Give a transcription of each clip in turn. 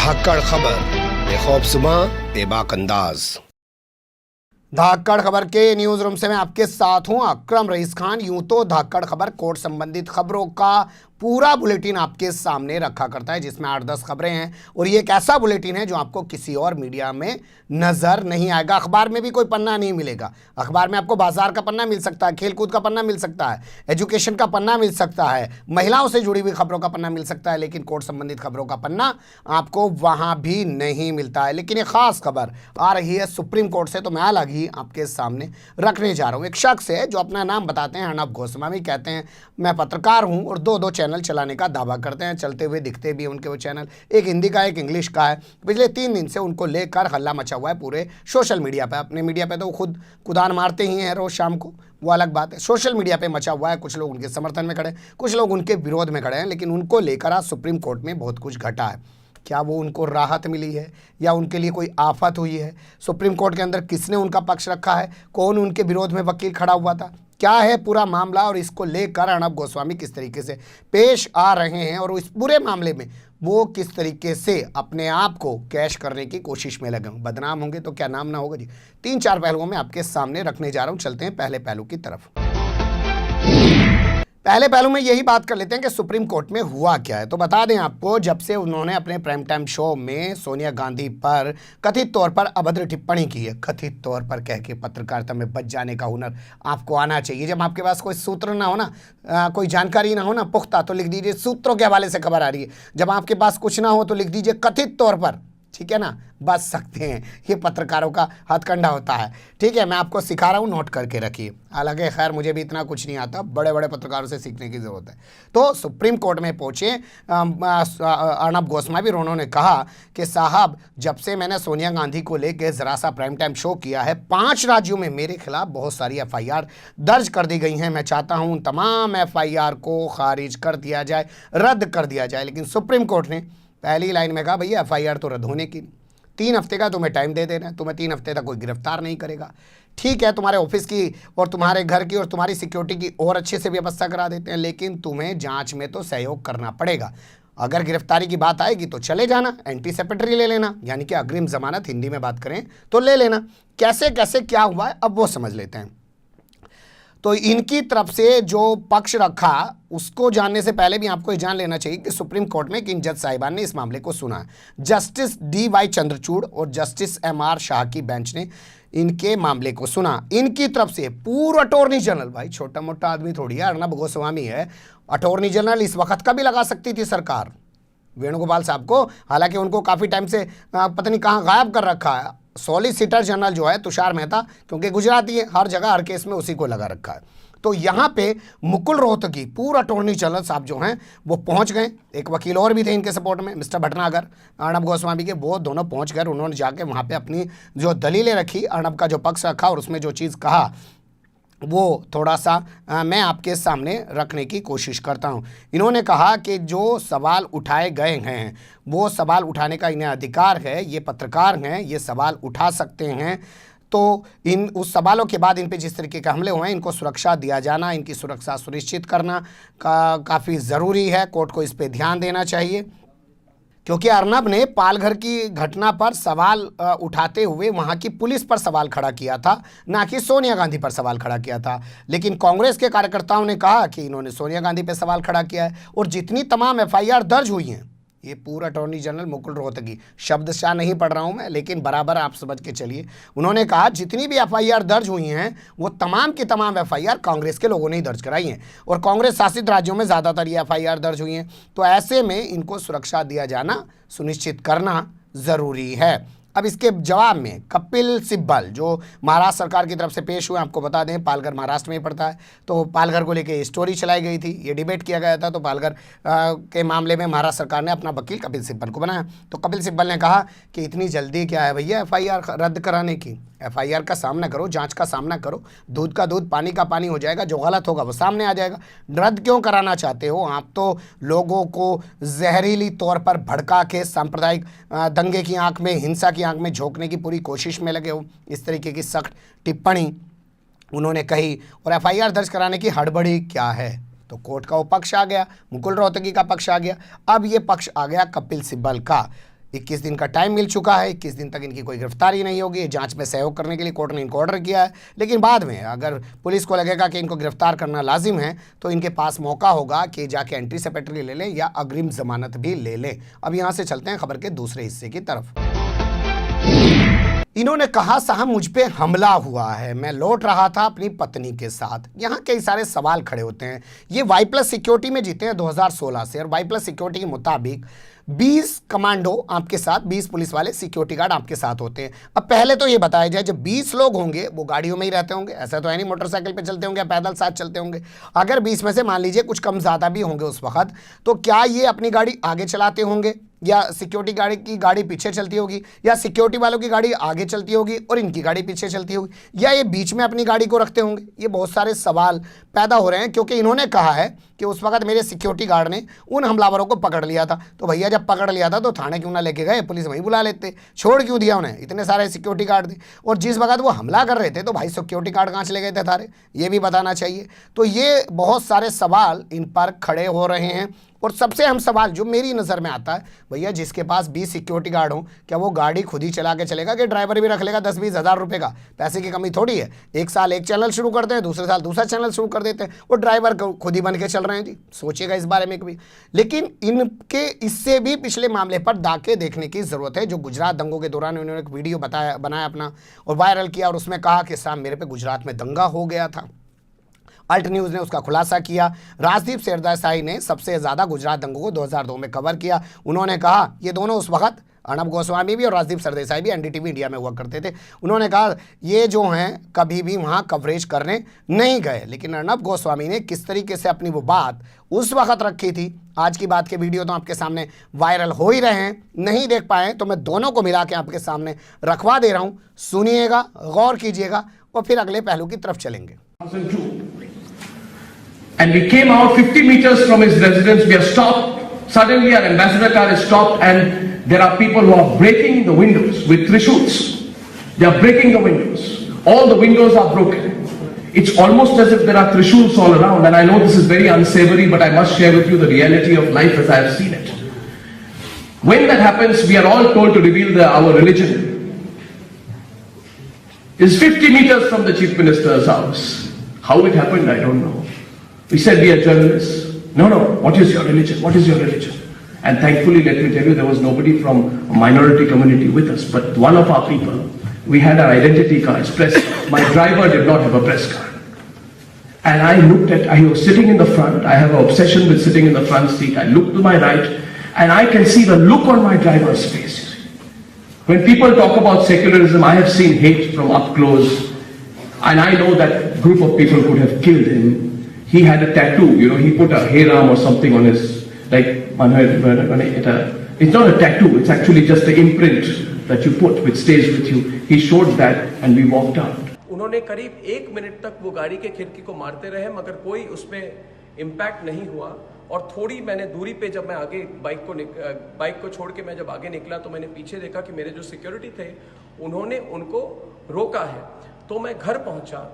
धाकड़ खबर, बेखौफजुमा बेबाक अंदाज। धाकड़ खबर के न्यूज रूम से मैं आपके साथ हूं अकरम रईस खान। यूं तो धाकड़ खबर कोर्ट संबंधित खबरों का पूरा बुलेटिन आपके सामने रखा करता है, जिसमें 8-10 खबरें हैं और ये एक ऐसा बुलेटिन है जो आपको किसी और मीडिया में नजर नहीं आएगा। अखबार में भी कोई पन्ना नहीं मिलेगा। अखबार में आपको बाजार का पन्ना मिल सकता है, खेलकूद का पन्ना मिल सकता है, एजुकेशन का पन्ना मिल सकता है, महिलाओं से जुड़ी हुई खबरों का पन्ना मिल सकता है, लेकिन कोर्ट संबंधित खबरों का पन्ना आपको वहां भी नहीं मिलता है। लेकिन एक खास खबर आ रही है सुप्रीम कोर्ट से, तो मैं अलग ही आपके सामने रखने जा रहा हूं। एक शख्स है जो अपना नाम बताते हैं अर्नब गोस्वामी, कहते हैं मैं पत्रकार हूं और दो चैनल चलाने का दावा करते हैं, चलते हुए दिखते भी उनके वो चैनल, एक हिंदी का एक इंग्लिश का है। पिछले 3 दिन से उनको लेकर हल्ला मचा हुआ है पूरे सोशल मीडिया पे। अपने मीडिया पे तो वो खुद कुदान मारते ही हैं रोज शाम को, वो अलग बात है। सोशल मीडिया पे मचा हुआ है, कुछ लोग उनके समर्थन में खड़े हैं, कुछ लोग उनके विरोध में खड़े हैं, लेकिन उनको लेकर आज सुप्रीम कोर्ट में बहुत कुछ घटा है। क्या वो उनको राहत मिली है या उनके लिए कोई आफत हुई है? सुप्रीम कोर्ट के अंदर किसने उनका पक्ष रखा है? कौन उनके विरोध में वकील खड़ा हुआ था? क्या है पूरा मामला और इसको लेकर अर्नब गोस्वामी किस तरीके से पेश आ रहे हैं और इस पूरे मामले में वो किस तरीके से अपने आप को कैश करने की कोशिश में लगे हों? बदनाम होंगे तो क्या नाम ना होगा जी। 3-4 पहलुओं में आपके सामने रखने जा रहा हूं। चलते हैं पहले पहलू की तरफ। पहले पहलू में यही बात कर लेते हैं कि सुप्रीम कोर्ट में हुआ क्या है। तो बता दें आपको, जब से उन्होंने अपने प्राइम टाइम शो में सोनिया गांधी पर कथित तौर पर अभद्र टिप्पणी की है, कथित तौर पर कह के पत्रकारिता में बच जाने का हुनर आपको आना चाहिए। जब आपके पास कोई सूत्र ना हो ना, कोई जानकारी ना हो ना पुख्ता, तो लिख दीजिए सूत्रों के हवाले से खबर आ रही है। जब आपके पास कुछ ना हो तो लिख दीजिए कथित तौर पर, ठीक है ना, बच सकते हैं। ये पत्रकारों का हथकंडा होता है, ठीक है। मैं आपको सिखा रहा हूँ, नोट करके रखिए। हालांकि खैर मुझे भी इतना कुछ नहीं आता, बड़े बड़े पत्रकारों से सीखने की ज़रूरत है। तो सुप्रीम कोर्ट में पहुँचे अर्नब गोस्वामी, उन्होंने कहा कि साहब, जब से मैंने सोनिया गांधी को लेकर ज़रा सा प्राइम टाइम शो किया है, 5 राज्यों में मेरे खिलाफ बहुत सारी FIR दर्ज कर दी गई हैं। मैं चाहता हूँ उन तमाम FIR को खारिज कर दिया जाए, रद्द कर दिया जाए। लेकिन सुप्रीम कोर्ट ने पहली लाइन में कहा, भैया FIR तो रद्द होने की, 3 हफ्ते का तुम्हें टाइम दे रहे हैं, तुम्हें 3 हफ्ते तक कोई गिरफ्तार नहीं करेगा। ठीक है, तुम्हारे ऑफिस की और तुम्हारे घर की और तुम्हारी सिक्योरिटी की और अच्छे से व्यवस्था करा देते हैं, लेकिन तुम्हें जांच में तो सहयोग करना पड़ेगा। अगर गिरफ्तारी की बात आएगी तो चले जाना, एंटीसिपेटरी ले लेना, यानी कि अग्रिम जमानत हिंदी में बात करें तो ले लेना। कैसे कैसे क्या हुआ है अब वो समझ लेते हैं। तो इनकी तरफ से जो पक्ष रखा उसको जानने से पहले भी आपको ये जान लेना चाहिए कि सुप्रीम कोर्ट में किन जज साहिबान ने इस मामले को सुना। जस्टिस DY चंद्रचूड़ और जस्टिस MR शाह की बेंच ने इनके मामले को सुना। इनकी तरफ से पूर्व अटॉर्नी जनरल, भाई छोटा मोटा आदमी थोड़ी है, अर्नब गोस्वामी है, अटॉर्नी जनरल इस वक्त का भी लगा सकती थी सरकार वेणुगोपाल साहब को। हालांकि उनको काफ़ी टाइम से पता नहीं कहाँ गायब कर रखा है। सॉलिसिटर जनरल जो है तुषार मेहता, क्योंकि गुजराती है, हर जगह हर केस में उसी को लगा रखा है। तो यहाँ पे मुकुल रोहतगी, पूर्व अटॉर्नी जनरल साहब जो हैं वो पहुँच गए। एक वकील और भी थे इनके सपोर्ट में, मिस्टर भटनागर, अर्नब गोस्वामी के, वो दोनों पहुँच गए। उन्होंने जाके वहाँ पे अपनी जो दलीलें रखी, अर्नब का जो पक्ष रखा और उसमें जो चीज़ कहा वो थोड़ा सा मैं आपके सामने रखने की कोशिश करता हूं। इन्होंने कहा कि जो सवाल उठाए गए हैं वो सवाल उठाने का इन्हें अधिकार है, ये पत्रकार हैं, ये सवाल उठा सकते हैं। तो इन उस सवालों के बाद इन पे जिस तरीके के हमले हुए हैं, इनको सुरक्षा दिया जाना, इनकी सुरक्षा सुनिश्चित करना काफ़ी ज़रूरी है। कोर्ट को इस पर ध्यान देना चाहिए, क्योंकि अर्नब ने पालघर की घटना पर सवाल उठाते हुए वहां की पुलिस पर सवाल खड़ा किया था, ना कि सोनिया गांधी पर सवाल खड़ा किया था। लेकिन कांग्रेस के कार्यकर्ताओं ने कहा कि इन्होंने सोनिया गांधी पर सवाल खड़ा किया है। और जितनी तमाम FIR दर्ज हुई हैं, ये पूर्व अटॉर्नी जनरल मुकुल रोहतगी, शब्दशः नहीं पढ़ रहा हूं मैं, लेकिन बराबर आप समझ के चलिए, उन्होंने कहा जितनी भी FIR दर्ज हुई हैं वो तमाम की तमाम FIR कांग्रेस के लोगों ने ही दर्ज कराई हैं और कांग्रेस शासित राज्यों में ज़्यादातर ये FIR दर्ज हुई हैं। तो ऐसे में इनको सुरक्षा दिया जाना, सुनिश्चित करना ज़रूरी है। अब इसके जवाब में कपिल सिब्बल जो महाराष्ट्र सरकार की तरफ से पेश हुए, आपको बता दें पालघर महाराष्ट्र में ही पड़ता है, तो पालघर को लेके स्टोरी चलाई गई थी, ये डिबेट किया गया था। तो पालघर के मामले में महाराष्ट्र सरकार ने अपना वकील कपिल सिब्बल को बनाया। तो कपिल सिब्बल ने कहा कि इतनी जल्दी क्या है भैया FIR रद्द कराने की, FIR का सामना करो, जांच का सामना करो, दूध का दूध पानी का पानी हो जाएगा, जो गलत होगा वो सामने आ जाएगा। रद्द क्यों कराना चाहते हो आप? तो लोगों को जहरीली तौर पर भड़का के सांप्रदायिक दंगे की आंख में, हिंसा की आंख में झोंकने की पूरी कोशिश में लगे हो। इस तरीके की सख्त टिप्पणी उन्होंने कही। और FIR दर्ज कराने की हड़बड़ी क्या है? तो कोर्ट का वो पक्ष आ गया, मुकुल रोहतगी का पक्ष आ गया, अब ये पक्ष आ गया कपिल सिब्बल का। 21 दिन का टाइम मिल चुका है, 21 दिन तक इनकी कोई गिरफ्तारी नहीं होगी। जांच में सहयोग करने के लिए कोर्ट ने इनको ऑर्डर किया है, लेकिन बाद में अगर पुलिस को लगेगा कि इनको गिरफ्तार करना लाजिम है तो इनके पास मौका होगा कि जाके एंट्री सेपेटरी ले लें या अग्रिम जमानत भी ले लें। अब यहाँ से चलते हैं खबर के दूसरे हिस्से की तरफ। इन्होंने कहा, साहब मुझ पे हमला हुआ है, मैं लौट रहा था अपनी पत्नी के साथ। यहाँ कई सारे सवाल खड़े होते हैं। ये वाई प्लस सिक्योरिटी में जीते हैं 2016 से, और वाई प्लस सिक्योरिटी के मुताबिक 20 कमांडो आपके साथ, 20 पुलिस वाले सिक्योरिटी गार्ड आपके साथ होते हैं। अब पहले तो ये बताया जाए, जब 20 लोग होंगे वो गाड़ियों में ही रहते होंगे, ऐसा तो है नहीं मोटरसाइकिल पे चलते होंगे, पैदल साथ चलते होंगे। अगर 20 में से मान लीजिए कुछ कम ज़्यादा भी होंगे उस वक्त, तो क्या ये अपनी गाड़ी आगे चलाते होंगे या सिक्योरिटी गार्ड की गाड़ी पीछे चलती होगी, या सिक्योरिटी वालों की गाड़ी आगे चलती होगी और इनकी गाड़ी पीछे चलती होगी, या ये बीच में अपनी गाड़ी को रखते होंगे? ये बहुत सारे सवाल पैदा हो रहे हैं, क्योंकि इन्होंने कहा है कि उस वक्त मेरे सिक्योरिटी गार्ड ने उन हमलावरों को पकड़ लिया था। तो भैया जब पकड़ लिया था तो थाने क्यों ना लेके गए, पुलिस वहीं बुला लेते, छोड़ क्यों दिया उन्हें? इतने सारे सिक्योरिटी गार्ड थे, और जिस वक्त वो हमला कर रहे थे तो भाई सिक्योरिटी गार्ड कहाँ चले गए थे सारे, ये भी बताना चाहिए। तो ये बहुत सारे सवाल इन पर खड़े हो रहे हैं। और सबसे अहम सवाल जो मेरी नज़र में आता है, भैया जिसके पास 20 सिक्योरिटी गार्ड हो, क्या वो गाड़ी खुद ही चला के चलेगा कि ड्राइवर भी रख लेगा 10-20 हज़ार रुपये का? पैसे की कमी थोड़ी है। एक साल एक चैनल शुरू करते हैं, दूसरे साल दूसरा चैनल शुरू कर देते हैं, और ड्राइवर खुद ही बन के चल रहे हैं जी। सोचिएगा इस बारे में कभी। लेकिन इनके इससे भी पिछले मामले पर दाके देखने की ज़रूरत है। जो गुजरात दंगों के दौरान उन्होंने एक वीडियो बनाया अपना और वायरल किया, और उसमें कहा कि साहब मेरे पे गुजरात में दंगा हो गया था। अल्ट न्यूज़ ने उसका खुलासा किया। राजदीप सरदेसाई ने सबसे ज़्यादा गुजरात दंगों को 2002 में कवर किया। उन्होंने कहा, ये दोनों उस वक्त अर्नब गोस्वामी भी और राजदीप सरदेसाई भी एनडीटीवी इंडिया में हुआ करते थे। उन्होंने कहा ये जो हैं कभी भी वहाँ कवरेज करने नहीं गए। लेकिन अर्नब गोस्वामी ने किस तरीके से अपनी वो बात उस वक्त रखी थी, आज की बात के वीडियो तो आपके सामने वायरल हो ही रहे हैं, नहीं देख पाए तो मैं दोनों को मिला के आपके सामने रखवा दे रहा हूँ। सुनिएगा, गौर कीजिएगा और फिर अगले पहलू की तरफ चलेंगे। And we came out 50 meters from his residence. We are stopped. Suddenly our ambassador car is stopped and there are people who are breaking the windows with trishuls. They are breaking the windows. All the windows are broken. It's almost as if there are trishuls all around, and I know this is very unsavory, but I must share with you the reality of life as I have seen it. When that happens, we are all told to reveal our religion. It's 50 meters from the Chief Minister's house. How it happened, I don't know. We said we are journalists. No, what is your religion? What is your religion? And thankfully, let me tell you, there was nobody from a minority community with us. But one of our people, we had our identity cards, press cards. My driver did not have a press card. And I was sitting in the front. I have an obsession with sitting in the front seat. I looked to my right and I can see the look on my driver's face. When people talk about secularism, I have seen hate from up close. And I know that group of people could have killed him. He had a tattoo, he put a Hey Ram or something on his, like, it's not a tattoo, it's actually just the imprint that you put, which stays with you. He showed that and we walked out. उन्होंने करीब 1 minute तक वो गाड़ी के खिड़की को मारते रहे, मगर कोई उसमें इम्पैक्ट नहीं हुआ। और थोड़ी मैंने दूरी पे जब मैं आगे बाइक को छोड़ के मैं जब आगे निकला तो मैंने पीछे देखा कि मेरे जो सिक्योरिटी थे उन्होंने उनको रोका है। तो मैं घर पहुंचा,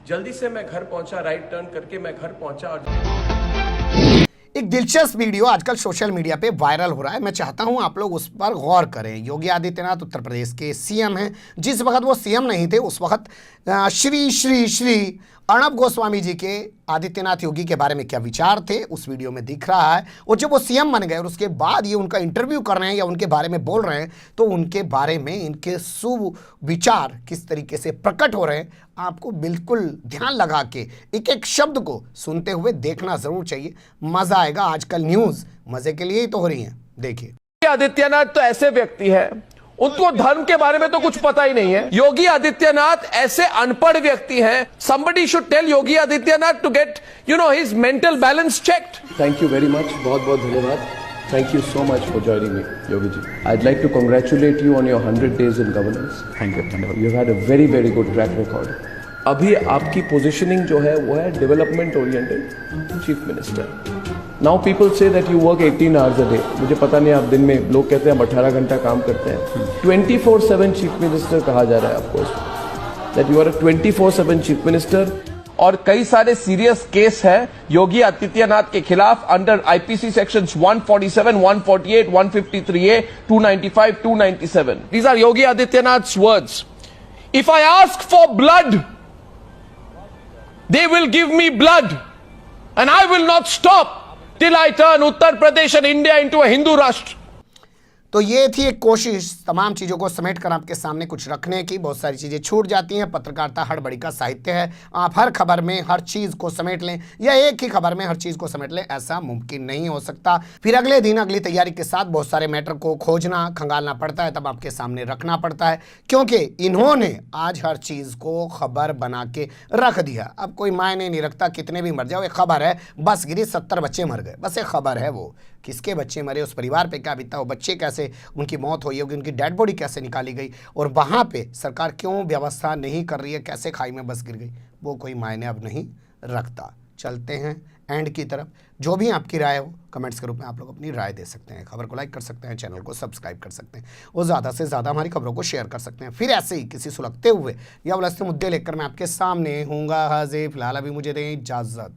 जल्दी से मैं घर पहुंचा, राइट टर्न करके मैं घर पहुंचा। एक दिलचस्प वीडियो आजकल सोशल मीडिया पे वायरल हो रहा है, मैं चाहता हूं आप लोग उस पर गौर करें। योगी आदित्यनाथ उत्तर प्रदेश के सीएम हैं। जिस वक्त वो सीएम नहीं थे उस वक्त श्री श्री श्री अर्नब गोस्वामी जी के आदित्यनाथ योगी के बारे में क्या विचार थे उस वीडियो में दिख रहा है। और जब वो सीएम बन गए और उसके बाद ये उनका इंटरव्यू कर रहे हैं या उनके बारे में बोल रहे हैं तो उनके बारे में इनके सुविचार किस तरीके से प्रकट हो रहे हैं, आपको बिल्कुल ध्यान लगा के एक एक शब्द को सुनते हुए देखना जरूर चाहिए। मजा आएगा। आजकल न्यूज़ मजे के लिए ही तो हो रही है, देखिए। आदित्यनाथ तो ऐसे व्यक्ति है, उनको धर्म के बारे में तो कुछ पता ही नहीं है। योगी आदित्यनाथ ऐसे अनपढ़ व्यक्ति हैं। somebody should tell Yogi Adityanath to get his mental balance checked. Thank you very much. बहुत धन्यवाद. Thank you so much for joining me, Yogi ji. I'd like to congratulate you on your 100 days in governance. Thank you. You've had a very, very good track record. अभी आपकी positioning जो है वो है development oriented chief minister. Now people say that you work 18 hours a day. मुझे पता नहीं आप दिन में, लोग कहते हैं हम 18 घंटा काम करते हैं। 24/7 चीफ मिनिस्टर कहा जा रहा है आपको, that you are a 24/7 chief minister. और कई सारे सीरियस केस है योगी आदित्यनाथ के खिलाफ under IPC sections 147, 148, 153A, 295, 297. These are Yogi Adityanath's words. If I ask for blood, they will give me blood, and I will not stop till I turn Uttar Pradesh and India into a Hindu Rashtra. तो ये थी एक कोशिश तमाम चीज़ों को समेट कर आपके सामने कुछ रखने की। बहुत सारी चीज़ें छूट जाती हैं। पत्रकारिता हड़बड़ी का साहित्य है। आप हर खबर में हर चीज़ को समेट लें या एक ही खबर में हर चीज़ को समेट लें, ऐसा मुमकिन नहीं हो सकता। फिर अगले दिन अगली तैयारी के साथ बहुत सारे मैटर को खोजना खंगालना पड़ता है, तब आपके सामने रखना पड़ता है, क्योंकि इन्होंने आज हर चीज़ को खबर बना के रख दिया। अब कोई मायने नहीं रखता कितने भी मर जाओ, एक खबर है, बस गिरी 70 बच्चे मर गए, बस एक खबर है। वो किसके बच्चे मरे, उस परिवार पे क्या बीता, वो बच्चे कैसे, उनकी मौत हुई होगी, उनकी डेड बॉडी कैसे निकाली गई, और वहाँ पे सरकार क्यों व्यवस्था नहीं कर रही है, कैसे खाई में बस गिर गई, वो कोई मायने अब नहीं रखता। चलते हैं एंड की तरफ। जो भी आपकी राय हो कमेंट्स के रूप में आप लोग अपनी राय दे सकते हैं। खबर को लाइक कर सकते हैं, चैनल को सब्सक्राइब कर सकते हैं और ज़्यादा से ज़्यादा हमारी खबरों को शेयर कर सकते हैं। फिर ऐसे ही किसी सुलगते हुए या उलझते मुद्दे लेकर मैं आपके सामने हूँगा हाजिर। फिलहाल अभी मुझे दें इजाज़त।